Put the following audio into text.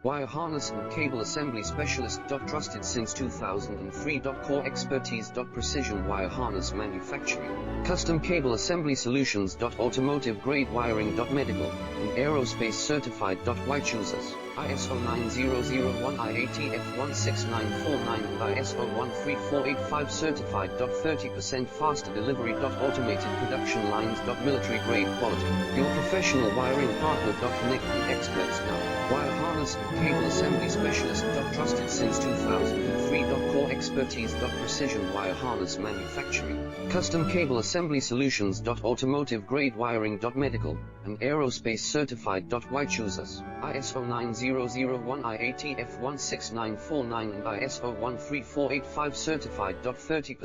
Wire harness and cable assembly specialist. Trusted since 2003. Core expertise. Precision wire harness manufacturing, custom cable assembly solutions. Automotive grade wiring. Medical and aerospace certified. Why choose us? ISO 9001 IATF 16949 and ISO 13485 certified. 30% faster delivery. Automated production lines. Military grade quality. Your professional wiring partner. Connect the experts now. Wire harness and cable assembly specialist. Trusted since 2003. Core expertise. Precision wire harness manufacturing, custom cable assembly solutions. Automotive grade wiring. Medical and aerospace certified. Why choose us? ISO 9001 IATF 16949 and ISO 13485 certified. 30%